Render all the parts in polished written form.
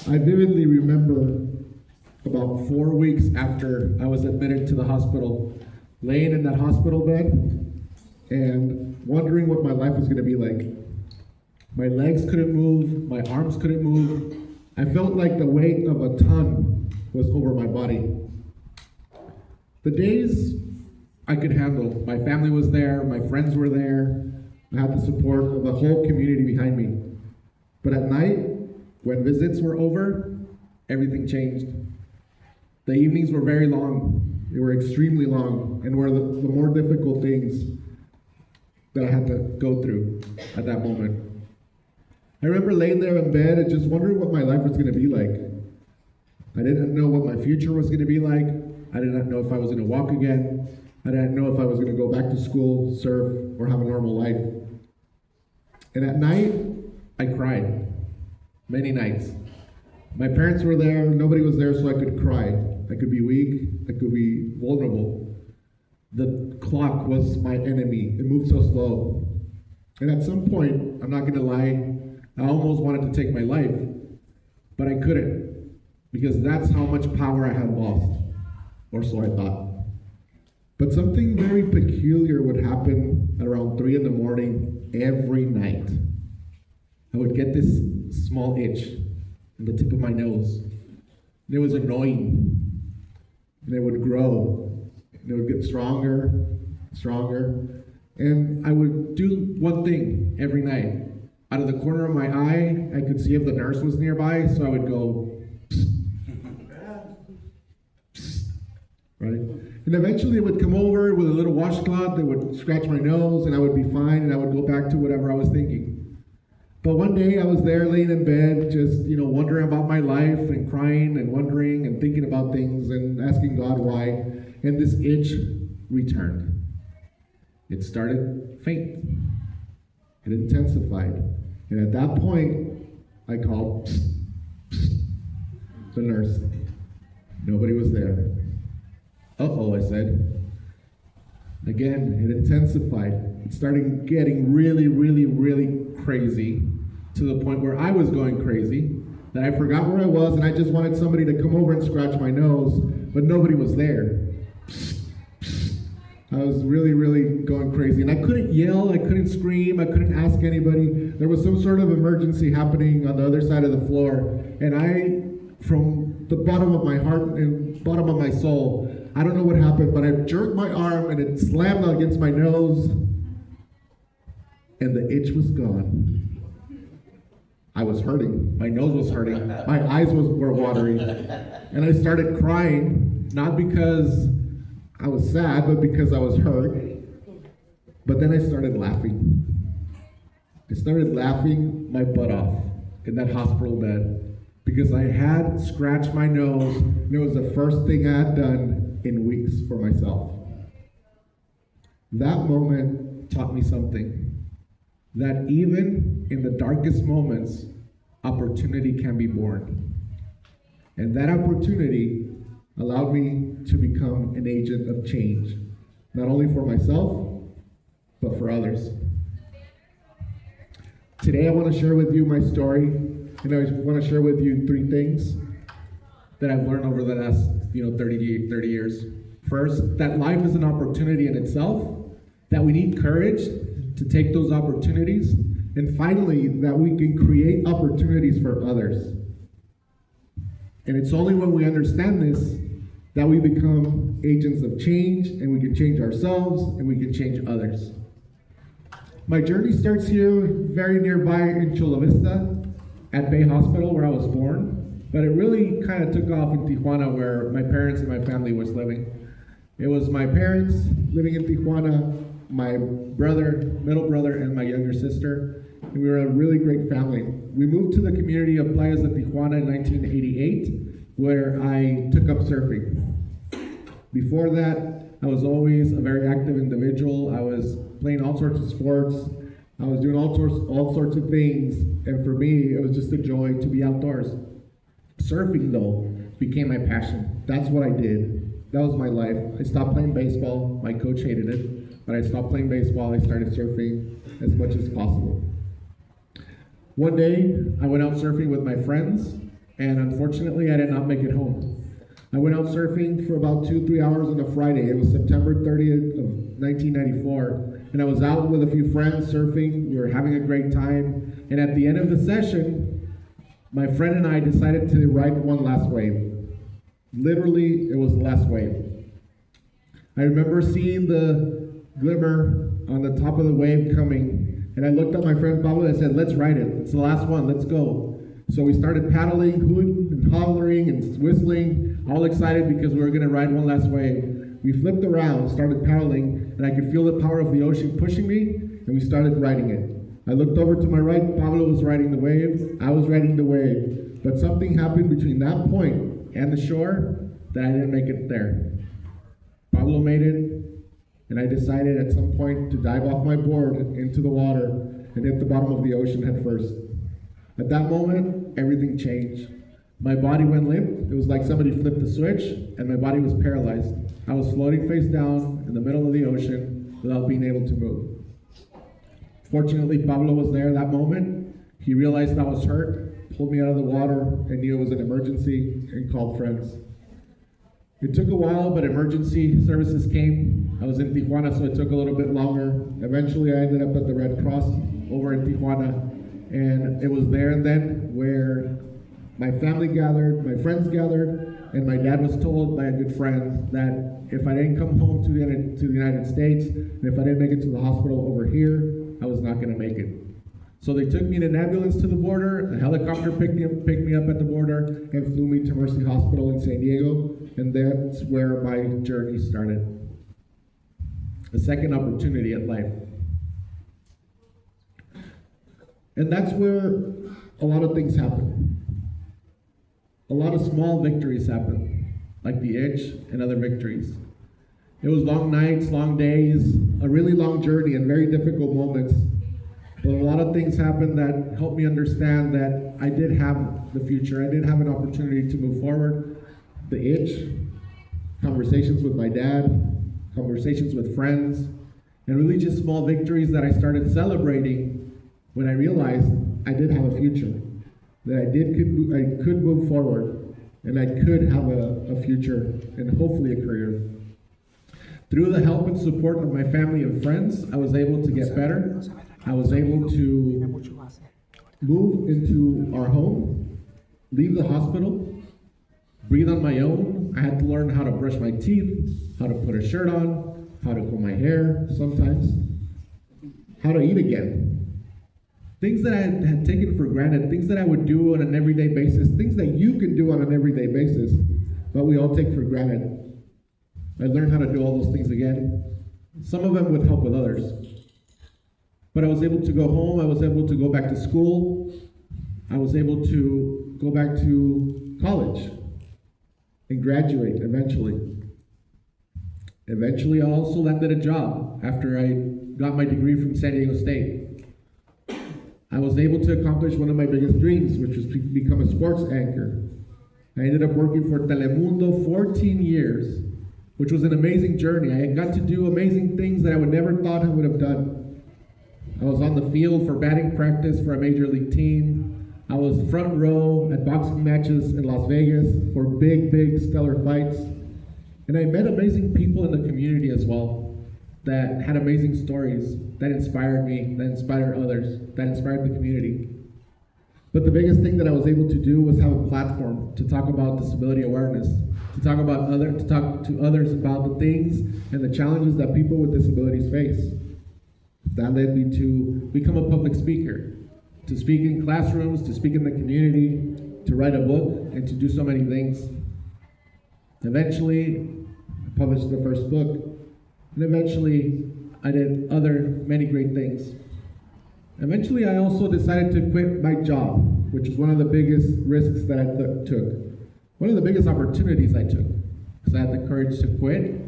I vividly remember about 4 weeks after I was admitted to the hospital, laying in that hospital bed and wondering what my life was going to be like. My legs couldn't move, my arms couldn't move. I felt like the weight of a ton was over my body. The days I could handle. My family was there, my friends were there. I had the support of the whole community behind me. But at night, when visits were over, everything changed. The evenings were very long. They were extremely long and were the more difficult things that I had to go through at that moment. I remember laying there in bed and just wondering what my life was going to be like. I didn't know what my future was going to be like. I did not know if I was going to walk again. I didn't know if I was going to go back to school, surf, or have a normal life. And at night, I cried. Many nights. My parents were there, nobody was there, so I could cry. I could be weak, I could be vulnerable. The clock was my enemy. It moved so slow. And at some point, I'm not gonna lie, I almost wanted to take my life, but I couldn't, because that's how much power I had lost, or so I thought. But something very peculiar would happen at around 3 in the morning every night. I would get this small itch on the tip of my nose. And it was annoying. And it would grow. And it would get stronger, stronger. And I would do one thing every night. Out of the corner of my eye, I could see if the nurse was nearby, so I would go, psst, psst, right? And eventually it would come over with a little washcloth that would scratch my nose, and I would be fine, and I would go back to whatever I was thinking. But one day I was there laying in bed, just, wondering about my life and crying and wondering and thinking about things and asking God why. And this itch returned. It started faint. It intensified. And at that point, I called psst, psst, the nurse. Nobody was there. Uh-oh, I said. Again, it intensified. It started getting really, really, really crazy, to the point where I was going crazy, that I forgot where I was, and I just wanted somebody to come over and scratch my nose, but nobody was there. I was really, really going crazy, and I couldn't yell, I couldn't scream, I couldn't ask anybody. There was some sort of emergency happening on the other side of the floor, and I, from the bottom of my heart and bottom of my soul, I don't know what happened, but I jerked my arm, and it slammed against my nose, and the itch was gone. I was hurting. My nose was hurting. My eyes were watering. And I started crying, not because I was sad, but because I was hurt. But then I started laughing. I started laughing my butt off in that hospital bed because I had scratched my nose, and it was the first thing I had done in weeks for myself. That moment taught me something. That even in the darkest moments, opportunity can be born. And that opportunity allowed me to become an agent of change, not only for myself, but for others. Today I want to share with you my story, and I want to share with you 3 things that I've learned over the last 30 years. First, that life is an opportunity in itself, that we need courage to take those opportunities, and finally, that we can create opportunities for others. And it's only when we understand this that we become agents of change, and we can change ourselves, and we can change others. My journey starts here, very nearby in Chula Vista, at Bay Hospital, where I was born, but it really kind of took off in Tijuana, where my parents and my family was living. It was my parents living in Tijuana, my brother, middle brother, and my younger sister, and we were a really great family. We moved to the community of Playas de Tijuana in 1988, where I took up surfing. Before that, I was always a very active individual. I was playing all sorts of sports. I was doing all sorts of things, and for me, it was just a joy to be outdoors. Surfing, though, became my passion. That's what I did. That was my life. I stopped playing baseball. My coach hated it. But I stopped playing baseball, I started surfing as much as possible. One day, I went out surfing with my friends, and unfortunately I did not make it home. I went out surfing for about 2-3 hours on a Friday. It was September 30th of 1994, and I was out with a few friends surfing. We were having a great time, and at the end of the session, my friend and I decided to ride one last wave. Literally, it was the last wave. I remember seeing the glimmer on the top of the wave coming, and I looked at my friend Pablo and I said, let's ride it. It's the last one, let's go. So we started paddling, hooting and hollering and whistling, all excited because we were gonna ride one last wave. We flipped around, started paddling, and I could feel the power of the ocean pushing me, and we started riding it. I looked over to my right, Pablo was riding the wave, I was riding the wave, but something happened between that point and the shore that I didn't make it there. Pablo made it, and I decided at some point to dive off my board into the water and hit the bottom of the ocean head first. At that moment, everything changed. My body went limp. It was like somebody flipped the switch, and my body was paralyzed. I was floating face down in the middle of the ocean without being able to move. Fortunately, Pablo was there that moment. He realized I was hurt, pulled me out of the water, and knew it was an emergency, and called friends. It took a while, but emergency services came. I was in Tijuana, so it took a little bit longer. Eventually, I ended up at the Red Cross over in Tijuana, and it was there and then where my family gathered, my friends gathered, and my dad was told by a good friend that if I didn't come home to the United States, and if I didn't make it to the hospital over here, I was not gonna make it. So they took me in an ambulance to the border, a helicopter picked me up at the border, and flew me to Mercy Hospital in San Diego, and that's where my journey started. A second opportunity at life. And that's where a lot of things happen. A lot of small victories happen, like the itch and other victories. It was long nights, long days, a really long journey and very difficult moments. But a lot of things happened that helped me understand that I did have the future. I did have an opportunity to move forward. The itch, conversations with my dad, conversations with friends, and really just small victories that I started celebrating when I realized I did have a future, that I could move forward, and I could have a future and hopefully a career. Through the help and support of my family and friends, I was able to get better. I was able to move into our home, leave the hospital, breathe on my own. I had to learn how to brush my teeth, how to put a shirt on, how to comb my hair sometimes, how to eat again. Things that I had taken for granted, things that I would do on an everyday basis, things that you can do on an everyday basis, but we all take for granted. I learned how to do all those things again. Some of them would help with others. But I was able to go home, I was able to go back to school, I was able to go back to college and graduate eventually. Eventually, I also landed a job after I got my degree from San Diego State. I was able to accomplish one of my biggest dreams, which was to become a sports anchor. I ended up working for Telemundo 14 years, which was an amazing journey. I got to do amazing things that I would never thought I would have done. I was on the field for batting practice for a major league team. I was front row at boxing matches in Las Vegas for big, stellar fights. And I met amazing people in the community as well that had amazing stories that inspired me, that inspired others, that inspired the community. But the biggest thing that I was able to do was have a platform to talk about disability awareness, to talk to others about the things and the challenges that people with disabilities face. That led me to become a public speaker, to speak in classrooms, to speak in the community, to write a book, and to do so many things. Eventually, I published the first book, and eventually I did many great things. Eventually, I also decided to quit my job, which was one of the biggest risks that I took. One of the biggest opportunities I took, because I had the courage to quit,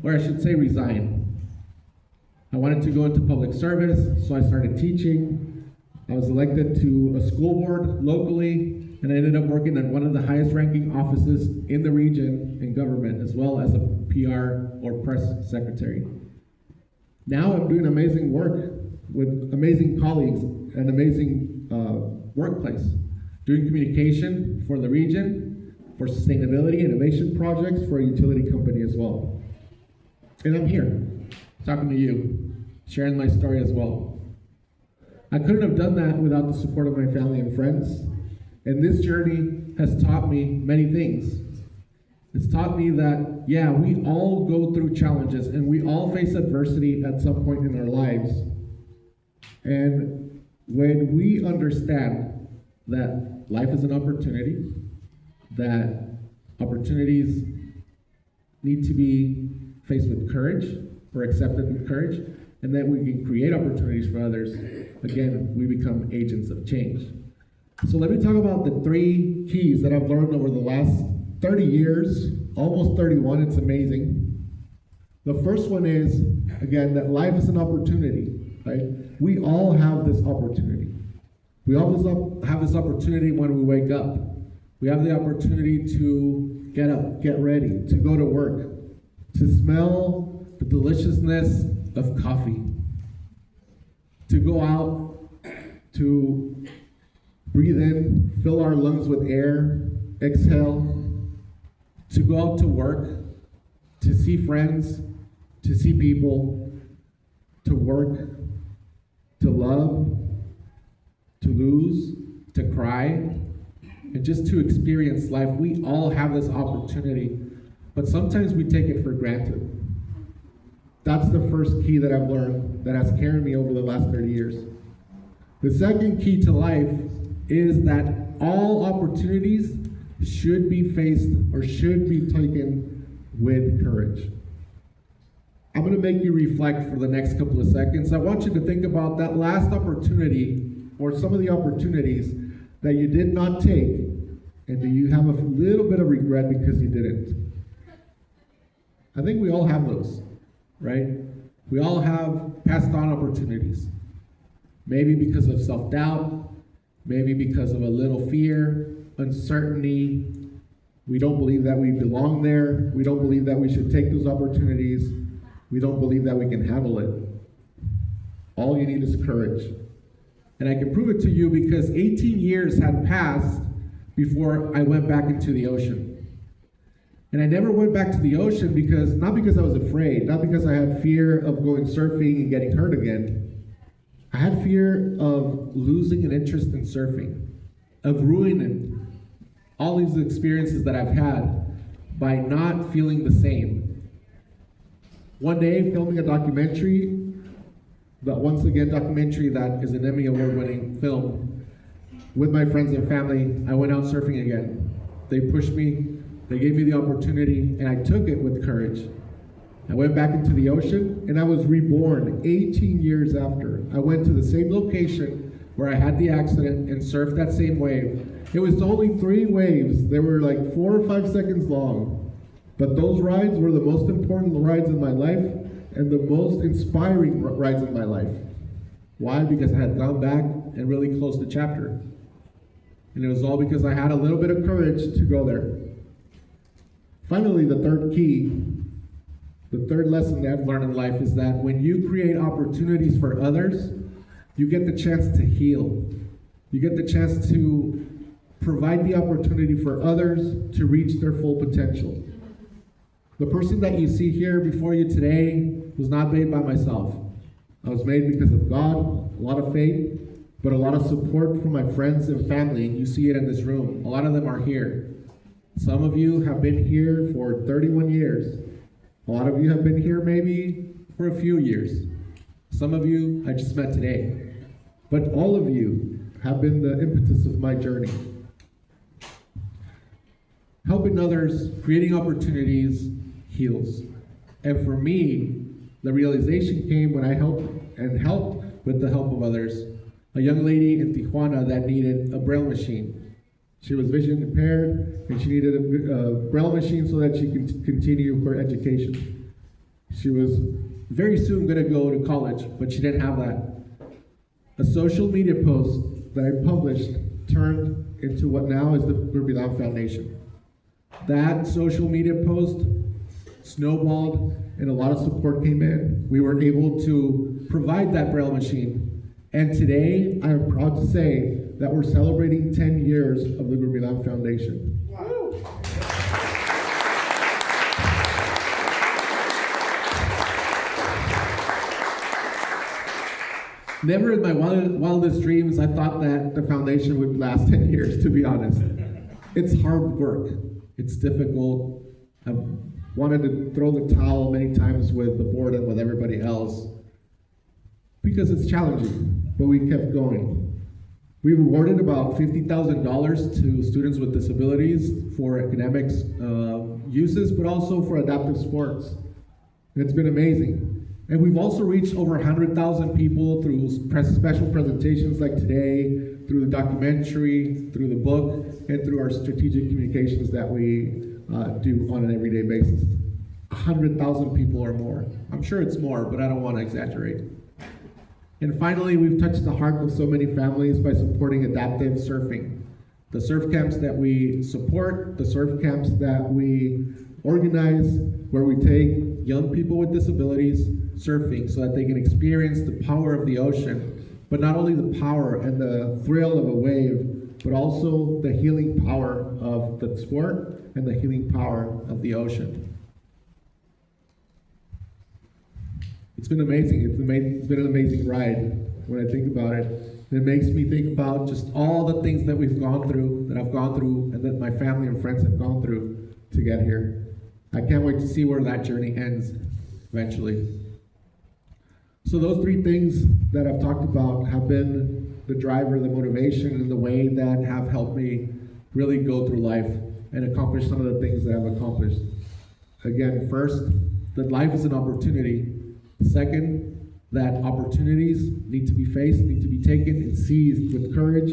or I should say resign. I wanted to go into public service, so I started teaching. I was elected to a school board locally, and I ended up working in one of the highest ranking offices in the region in government, as well as a PR or press secretary. Now I'm doing amazing work with amazing colleagues and amazing workplace, doing communication for the region, for sustainability, innovation projects for a utility company as well. And I'm here, talking to you, sharing my story as well. I couldn't have done that without the support of my family and friends. And this journey has taught me many things. It's taught me that, yeah, we all go through challenges and we all face adversity at some point in our lives. And when we understand that life is an opportunity, that opportunities need to be faced with courage or accepted with courage, and that we can create opportunities for others, again, we become agents of change. So let me talk about the 3 keys that I've learned over the last 30 years, almost 31, it's amazing. The first one is, again, that life is an opportunity, right? We all have this opportunity. We all have this opportunity when we wake up. We have the opportunity to get up, get ready, to go to work, to smell the deliciousness of coffee, to go out, to breathe in, fill our lungs with air, exhale, to go out to work, to see friends, to see people, to work, to love, to lose, to cry, and just to experience life. We all have this opportunity, but sometimes we take it for granted. That's the first key that I've learned that has carried me over the last 30 years. The second key to life is that all opportunities should be faced or should be taken with courage. I'm going to make you reflect for the next couple of seconds. I want you to think about that last opportunity or some of the opportunities that you did not take, and do you have a little bit of regret because you didn't? I think we all have those, right? We all have passed on opportunities. Maybe because of self-doubt, maybe because of a little fear, uncertainty. We don't believe that we belong there. We don't believe that we should take those opportunities. We don't believe that we can handle it. All you need is courage. And I can prove it to you because 18 years had passed before I went back into the ocean. And I never went back to the ocean not because I was afraid, not because I had fear of going surfing and getting hurt again. I had fear of losing an interest in surfing, of ruining all these experiences that I've had by not feeling the same. One day, filming a documentary, documentary that is an Emmy Award-winning film, with my friends and family, I went out surfing again. They pushed me, they gave me the opportunity, and I took it with courage. I went back into the ocean, and I was reborn 18 years after. I went to the same location where I had the accident and surfed that same wave. It was only 3 waves. They were like 4 or 5 seconds long. But those rides were the most important rides in my life and the most inspiring rides in my life. Why? Because I had gone back and really closed the chapter. And it was all because I had a little bit of courage to go there. Finally, the third key, the third lesson that I've learned in life is that when you create opportunities for others, you get the chance to heal. You get the chance to provide the opportunity for others to reach their full potential. The person that you see here before you today was not made by myself. I was made because of God, a lot of faith, but a lot of support from my friends and family, and you see it in this room. A lot of them are here. Some of you have been here for 31 years. A lot of you have been here maybe for a few years. Some of you I just met today. But all of you have been the impetus of my journey. Helping others, creating opportunities, heals. And for me, the realization came when I helped with the help of others. A young lady in Tijuana that needed a Braille machine. She was vision impaired, and she needed a Braille machine so that she could continue her education. She was very soon going to go to college, but she didn't have that. A social media post that I published turned into what now is the Gurmilan Foundation. That social media post snowballed, and a lot of support came in. We were able to provide that Braille machine. And today, I am proud to say that we're celebrating 10 years of the Gurmilan Foundation. Wow. Never in my wildest dreams I thought that the foundation would last 10 years, to be honest. It's hard work. It's difficult. I've wanted to throw the towel many times with the board and with everybody else because it's challenging, but we kept going. We've awarded about $50,000 to students with disabilities for academics uses, but also for adaptive sports. And it's been amazing. And we've also reached over 100,000 people through special presentations like today, through the documentary, through the book, and through our strategic communications that we do on an everyday basis. 100,000 people or more. I'm sure it's more, but I don't want to exaggerate. And finally, we've touched the heart of so many families by supporting adaptive surfing. The surf camps that we support, the surf camps that we organize, where we take young people with disabilities surfing so that they can experience the power of the ocean, but not only the power and the thrill of a wave, but also the healing power of the sport and the healing power of the ocean. It's been amazing. It's been an amazing ride when I think about it. It makes me think about just all the things that we've gone through, that I've gone through, and that my family and friends have gone through to get here. I can't wait to see where that journey ends eventually. So those three things that I've talked about have been the driver, the motivation, and the way that have helped me really go through life and accomplish some of the things that I've accomplished. Again, first, that life is an opportunity. Second, that opportunities need to be faced, need to be taken and seized with courage.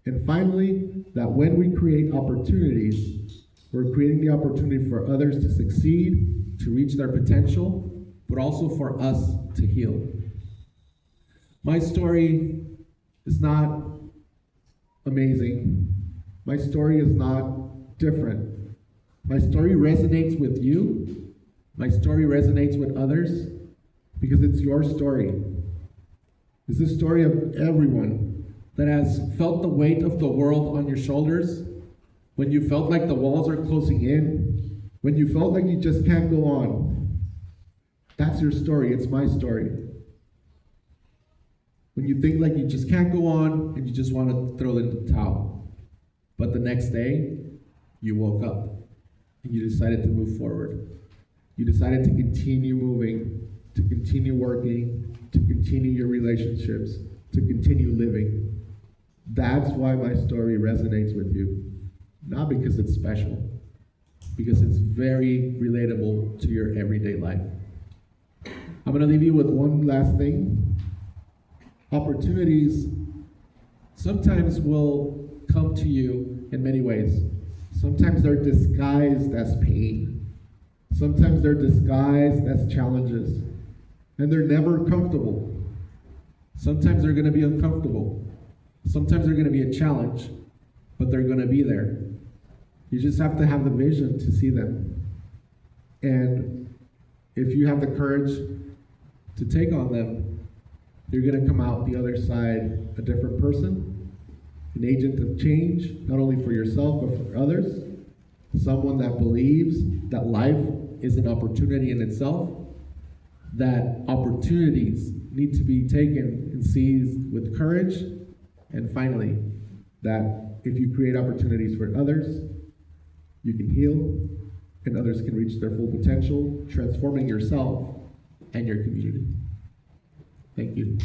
And finally, that when we create opportunities, we're creating the opportunity for others to succeed, to reach their potential, but also for us to heal. My story is not amazing. My story is not different. My story resonates with you. My story resonates with others because it's your story. It's the story of everyone that has felt the weight of the world on your shoulders, when you felt like the walls are closing in, when you felt like you just can't go on. That's your story. It's my story. When you think like you just can't go on and you just want to throw in the towel. But the next day, you woke up and you decided to move forward. You decided to continue moving, to continue working, to continue your relationships, to continue living. That's why my story resonates with you. Not because it's special, because it's very relatable to your everyday life. I'm going to leave you with one last thing. Opportunities sometimes will come to you in many ways. Sometimes they're disguised as pain. Sometimes they're disguised as challenges. And they're never comfortable. Sometimes they're going to be uncomfortable. Sometimes they're going to be a challenge, but they're going to be there. You just have to have the vision to see them. And if you have the courage to take on them, you're going to come out the other side a different person, an agent of change, not only for yourself, but for others, someone that believes that life is an opportunity in itself, that opportunities need to be taken and seized with courage, and finally, that if you create opportunities for others, you can heal, and others can reach their full potential, transforming yourself and your community. Thank you.